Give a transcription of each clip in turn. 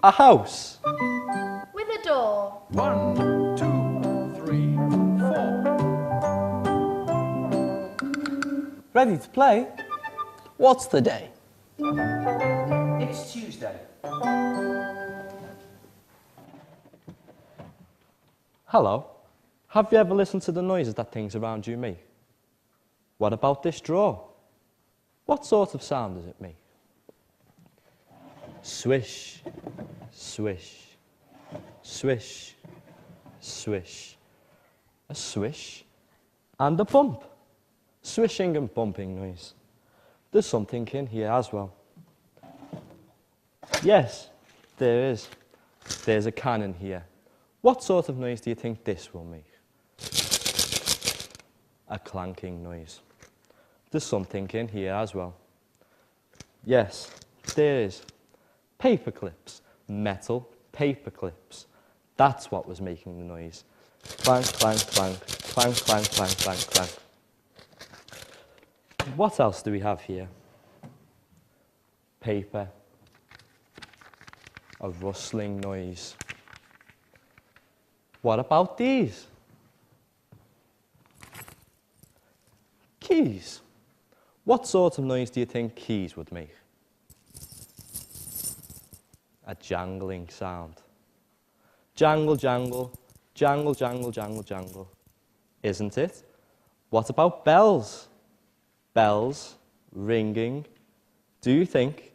A house. With a door. 1, 2, 3, 4. Ready to play? What's the day? It's Tuesday. Hello. Have you ever listened to the noises that things around you make? What about this drawer? What sort of sound does it make? Swish, swish, swish, swish. A swish and a bump. Swishing and bumping noise. There's something in here as well. Yes, there is. There's a can in here. What sort of noise do you think this will make? A clanking noise. There's something in here as well. Yes, there is. Paper clips. Metal paper clips. That's what was making the noise. Clank, clank, clank, clank, clank, clank, clank, clank. What else do we have here? Paper. A rustling noise. What about these? Keys. What sort of noise do you think keys would make? A jangling sound. Jangle, jangle, jangle, jangle, jangle, jangle. Isn't it? What about bells? Bells ringing. Do you think?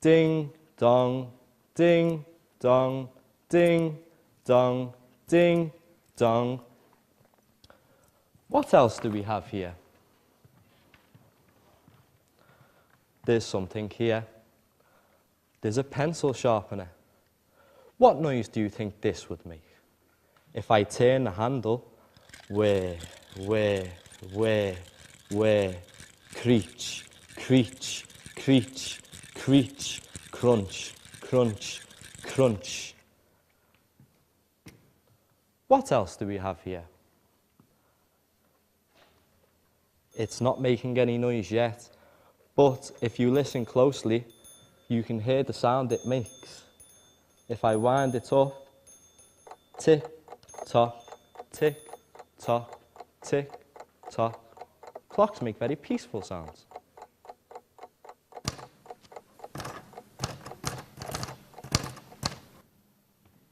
Ding, dong, ding, dong, ding, dong, ding, dong. What else do we have here? There's something here. There's a pencil sharpener. What noise do you think this would make? If I turn the handle, where, creech, creech, creech, creech, crunch, crunch, crunch. What else do we have here? It's not making any noise yet, but if you listen closely, you can hear the sound it makes. If I wind it up, tick, tock, tick, tock, tick, tock. Clocks make very peaceful sounds.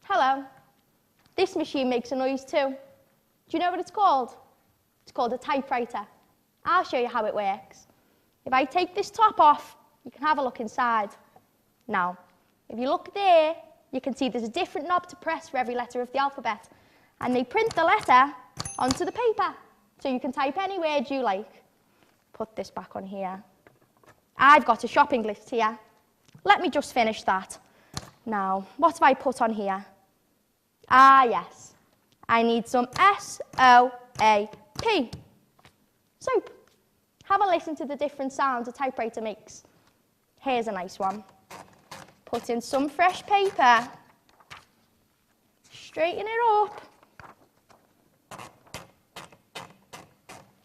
Hello. This machine makes a noise too. Do you know what it's called? It's called a typewriter. I'll show you how it works. If I take this top off, you can have a look inside. Now, if you look there, you can see there's a different knob to press for every letter of the alphabet. And they print the letter onto the paper, so you can type any word you like. Put this back on here. I've got a shopping list here. Let me just finish that. Now, what have I put on here? Ah, yes. I need some S-O-A-P. Soap. Have a listen to the different sounds a typewriter makes. Here's a nice one. Put in some fresh paper. Straighten it up.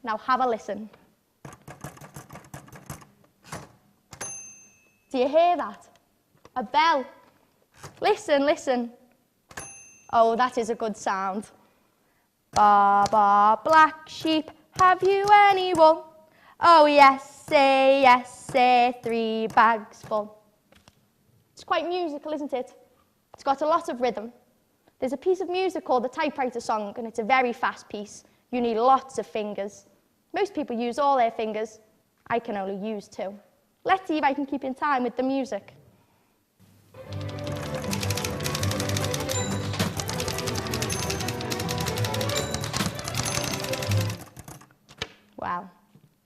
Now have a listen. Do you hear that? A bell. Listen, listen. Oh, that is a good sound. Ba, ba, black sheep, have you any wool? Oh, yes, say, 3 bags full. It's quite musical, isn't it? It's got a lot of rhythm. There's a piece of music called the typewriter song, and it's a very fast piece. You need lots of fingers. Most people use all their fingers. I can only use 2. Let's see if I can keep in time with the music. Well,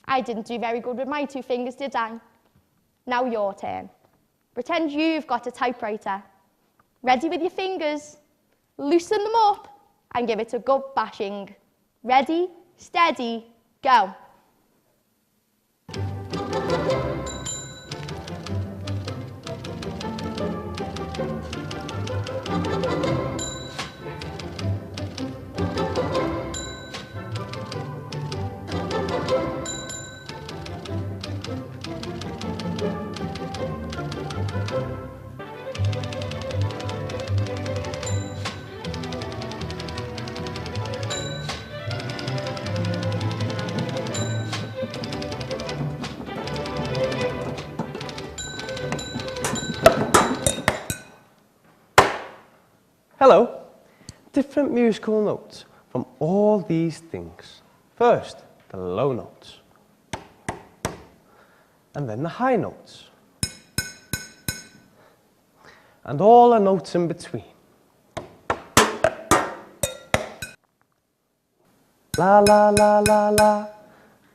I didn't do very good with my 2 fingers, did I? Now your turn. Pretend you've got a typewriter. Ready with your fingers? Loosen them up and give it a good bashing. Ready, steady, go. different musical notes from all these things. First, the low notes, and then the high notes, and all the notes in between. La la la la la,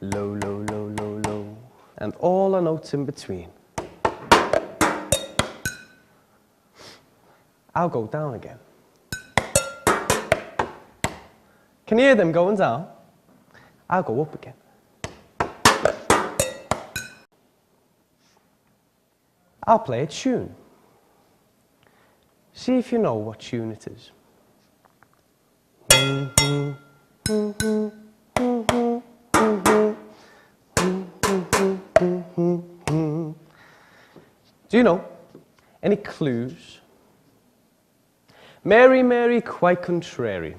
low, low, low, low, low, and all the notes in between. I'll go down again. Can you hear them going down? I'll go up again. I'll play a tune. See if you know what tune it is. Do you know any clues? Mary, Mary, quite contrary.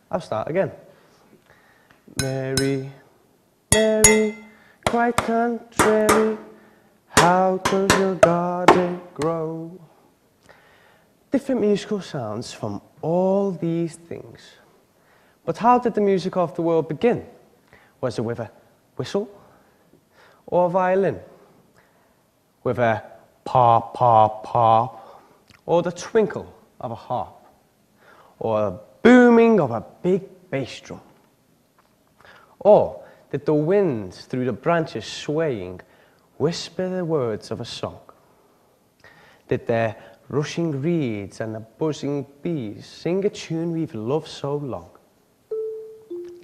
I'll start again. Mary, Mary, quite contrary, how does your garden grow? Different musical sounds from all these things. But how did the music of the world begin? Was it with a whistle or a violin? With a pop, pop, pop, or the twinkle of a harp, or a booming of a big bass drum? Or did the wind through the branches swaying whisper the words of a song? Did the rushing reeds and the buzzing bees sing a tune we've loved so long?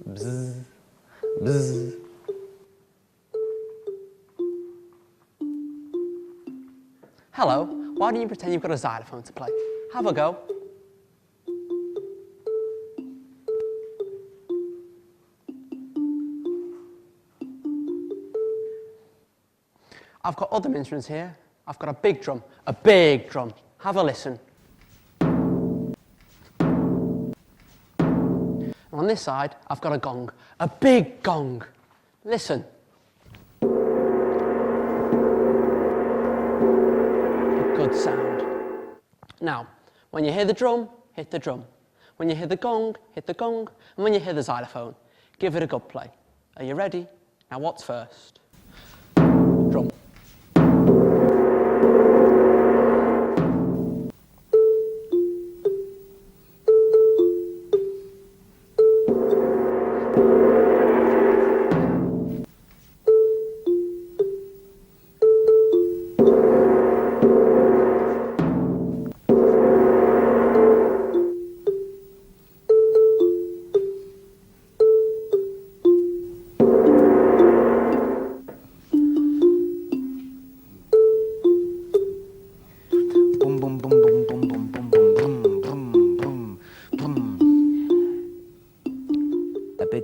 Bzz, bzz. Hello, why don't you pretend you've got a xylophone to play? Have a go. I've got other instruments here. I've got a big drum. Have a listen. And on this side, I've got a gong, a big gong. Listen. A good sound. Now, when you hear the drum, hit the drum. When you hear the gong, hit the gong. And when you hear the xylophone, give it a good play. Are you ready? Now, what's first? Drum.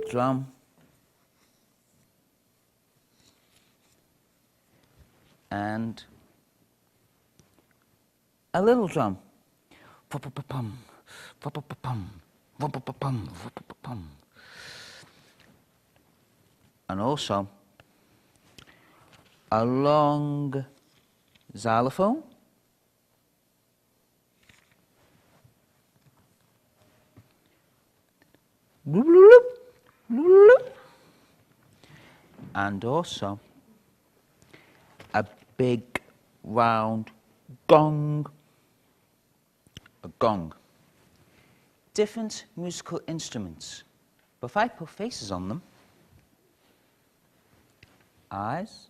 Drum, and a little drum, and also a long xylophone, and also a big round gong. A gong. Different musical instruments, but if I put faces on them, eyes,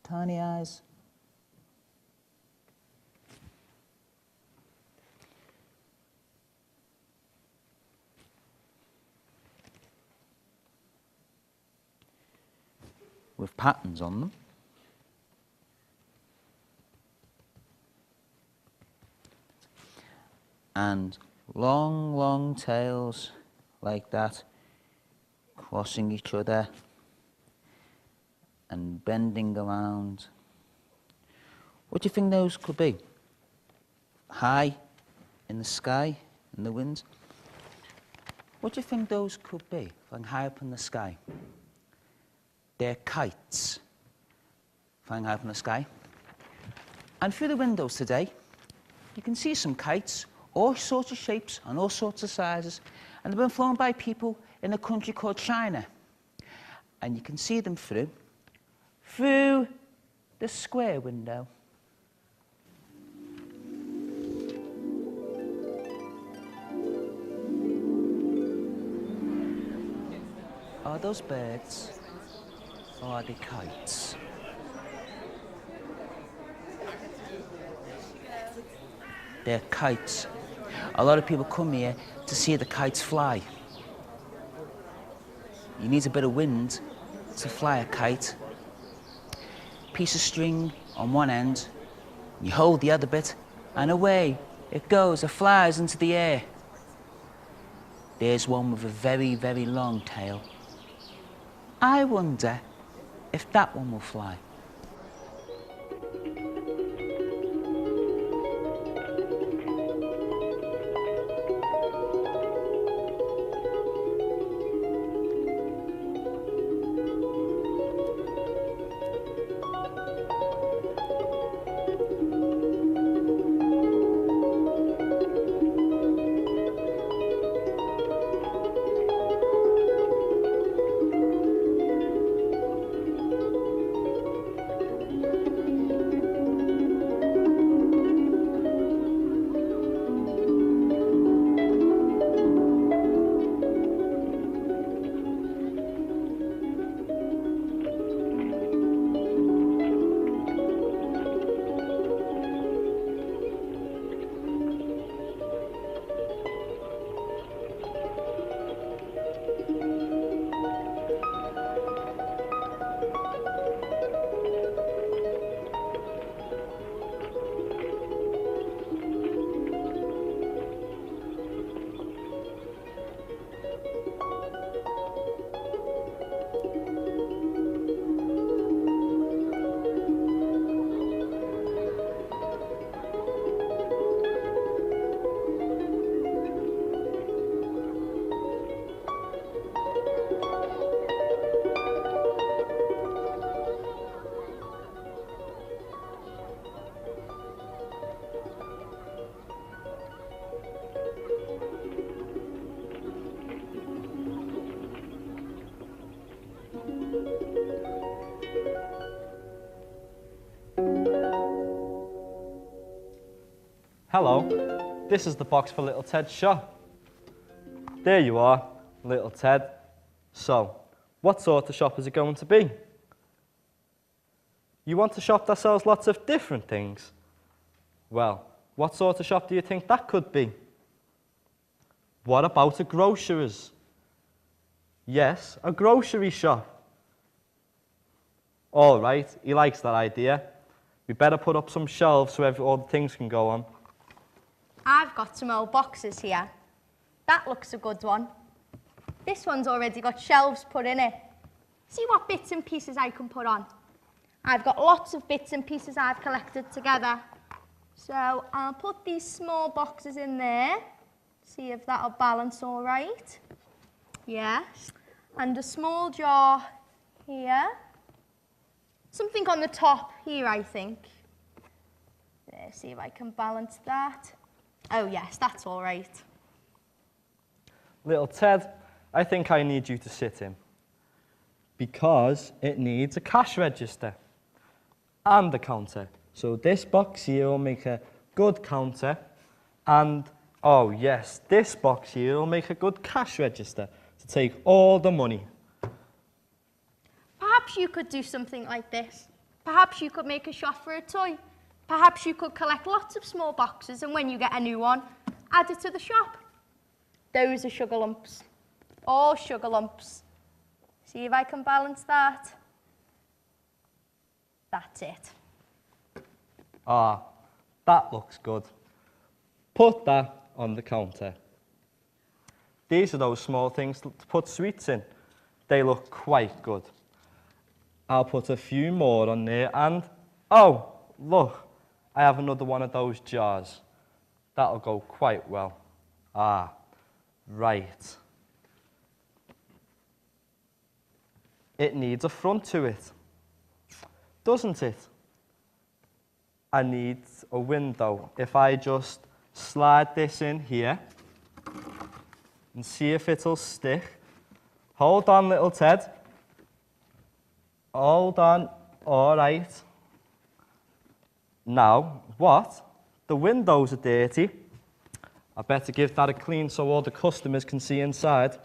tiny eyes, with patterns on them. And long, long tails like that, crossing each other and bending around. What do you think those could be? High in the sky, in the wind? What do you think those could be, flying high up in the sky? They're kites, flying high up in the sky. And through the windows today, you can see some kites, all sorts of shapes and all sorts of sizes, and they've been flown by people in a country called China. And you can see them through the square window. Are those birds or are they kites? They're kites. A lot of people come here to see the kites fly. You need a bit of wind to fly a kite. Piece of string on one end, you hold the other bit, and away it goes, it flies into the air. There's one with a very, very long tail. I wonder if that one will fly. Hello, this is the box for little Ted's shop. There you are, little Ted. So, what sort of shop is it going to be? You want a shop that sells lots of different things? Well, what sort of shop do you think that could be? What about a grocer's? Yes, a grocery shop. All right, he likes that idea. We better put up some shelves so all the things can go on. I've got some old boxes here. That looks a good one. This one's already got shelves put in it. See what bits and pieces I can put on. I've got lots of bits and pieces I've collected together. So I'll put these small boxes in there. See if that'll balance all right. Yes. And a small jar here. Something on the top here, I think. There, see if I can balance that. Oh yes, that's all right. Little Ted, I think I need you to sit in because it needs a cash register and a counter. So this box here will make a good counter and, oh yes, this box here will make a good cash register to take all the money. Perhaps you could do something like this. Perhaps you could make a shop for a toy. Perhaps you could collect lots of small boxes and when you get a new one, add it to the shop. Those are sugar lumps. All sugar lumps. See if I can balance that. That's it. Ah, that looks good. Put that on the counter. These are those small things to put sweets in. They look quite good. I'll put a few more on there and, oh, look, I have another one of those jars. That'll go quite well. Ah, right. It needs a front to it, doesn't it? I need a window. If I just slide this in here and see if it'll stick. Hold on, little Ted. Hold on. All right. Now, what? The windows are dirty. I better give that a clean so all the customers can see inside.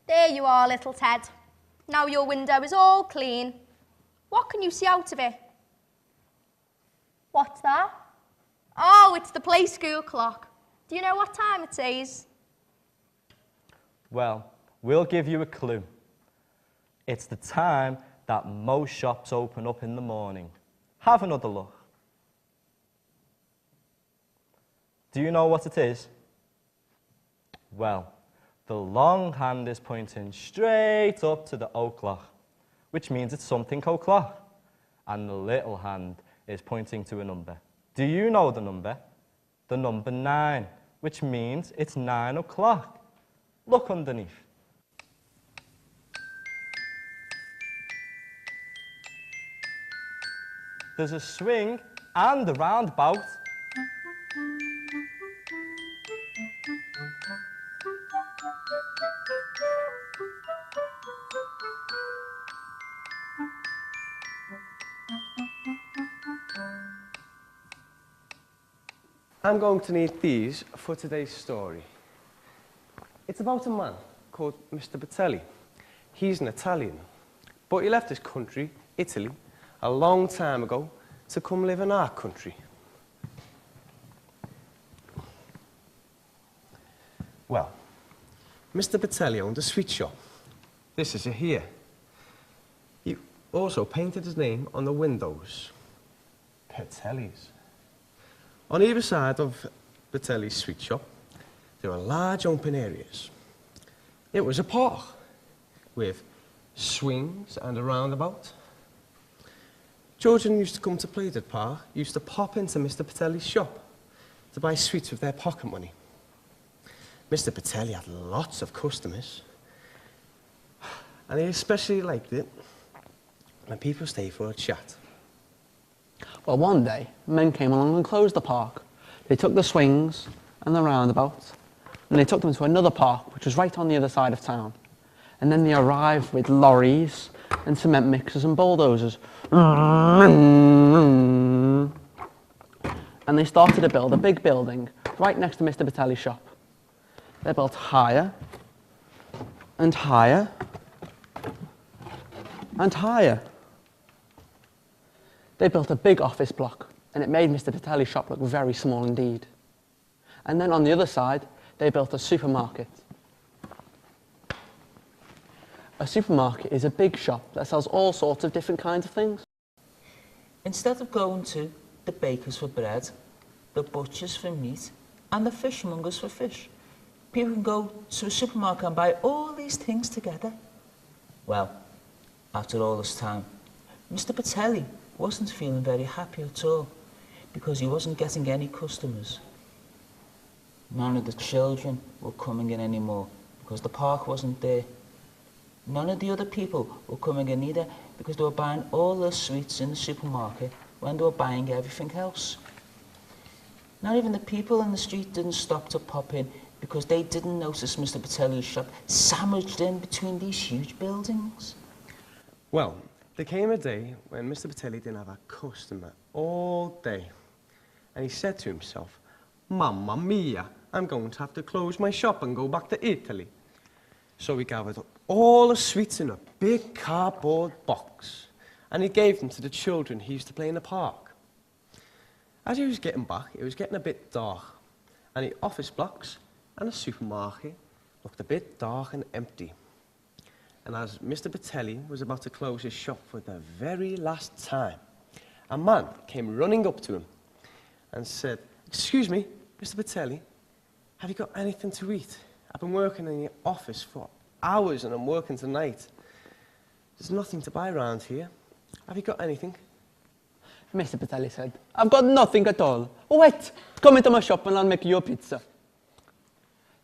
There you are, little Ted. Now your window is all clean. What can you see out of it? What's that? Oh, it's the play school clock. Do you know what time it says? Well, we'll give you a clue. It's the time that most shops open up in the morning. Have another look. Do you know what it is? Well, the long hand is pointing straight up to the o'clock, which means it's something o'clock. And the little hand is pointing to a number. Do you know the number? The number 9, which means it's 9 o'clock. Look underneath. There's a swing and a roundabout. I'm going to need these for today's story. It's about a man called Mr. Batelli. He's an Italian, but he left his country, Italy, a long time ago to come live in our country. Well, Mr. Batelli owned a sweet shop. This is it here. He also painted his name on the windows. Batelli's. On either side of Batelli's sweet shop, there were large open areas. It was a park with swings and a roundabout. Children used to come to play at the park, used to pop into Mr. Batelli's shop to buy sweets with their pocket money. Mr. Batelli had lots of customers, and he especially liked it when people stayed for a chat. Well, one day, men came along and closed the park. They took the swings and the roundabout, and they took them to another park, which was right on the other side of town. And then they arrived with lorries and cement mixers and bulldozers. And they started to build a big building right next to Mr. Batelli's shop. They built higher and higher and higher. They built a big office block, and it made Mr. Batelli's shop look very small indeed. And then on the other side, they built a supermarket. A supermarket is a big shop that sells all sorts of different kinds of things. Instead of going to the bakers for bread, the butchers for meat, and the fishmongers for fish, people can go to a supermarket and buy all these things together. Well, after all this time, Mr. Batelli wasn't feeling very happy at all because he wasn't getting any customers. None of the children were coming in anymore because the park wasn't there. None of the other people were coming in either because they were buying all their sweets in the supermarket when they were buying everything else. Not even the people in the street didn't stop to pop in because they didn't notice Mr. Batelli's shop sandwiched in between these huge buildings. Well, there came a day when Mr. Batelli didn't have a customer all day. And he said to himself, "Mamma mia, I'm going to have to close my shop and go back to Italy." So he gathered up all the sweets in a big cardboard box, and he gave them to the children he used to play in the park. As he was getting back, it was getting a bit dark, and the office blocks and the supermarket looked a bit dark and empty. And as Mr. Batelli was about to close his shop for the very last time, a man came running up to him and said, "Excuse me, Mr. Batelli, have you got anything to eat? I've been working in the office for hours and I'm working tonight. There's nothing to buy around here. Have you got anything?" Mr. Batelli said, "I've got nothing at all. Wait, come into my shop and I'll make you a pizza."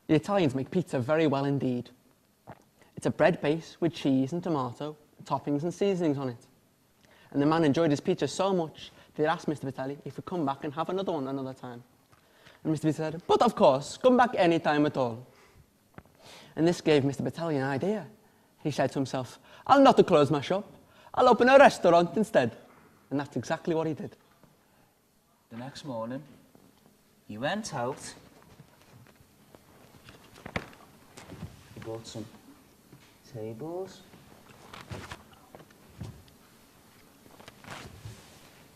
The Italians make pizza very well indeed. It's a bread base with cheese and tomato, toppings and seasonings on it. And the man enjoyed his pizza so much that he asked Mr. Vitelli if he'd come back and have another one another time. And Mr. Vitelli said, "But of course, come back any time at all." And this gave Mr. Vitelli an idea. He said to himself, "I'll not close my shop. I'll open a restaurant instead." And that's exactly what he did. The next morning, he went out. He bought some tables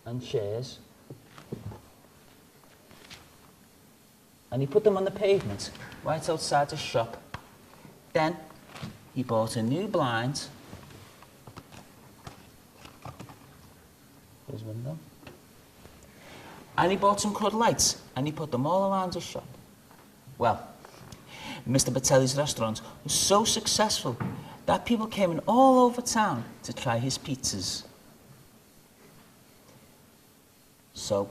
and chairs, and he put them on the pavement right outside the shop. Then he bought a new blind for his window, and he bought some coloured lights, and he put them all around the shop. Well, Mr. Vitelli's restaurant was so successful that people came in all over town to try his pizzas. So,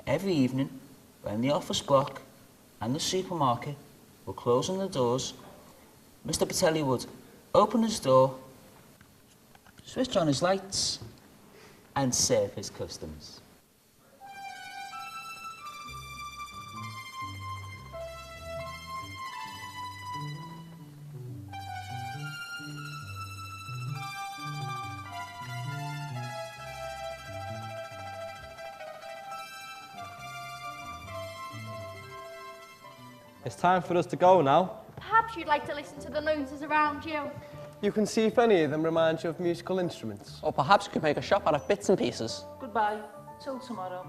every evening, when the office block and the supermarket were closing the doors, Mr. Vitelli would open his door, switch on his lights, and serve his customers. It's time for us to go now. Perhaps you'd like to listen to the noises around you. You can see if any of them remind you of musical instruments. Or perhaps you could make a shop out of bits and pieces. Goodbye, till tomorrow.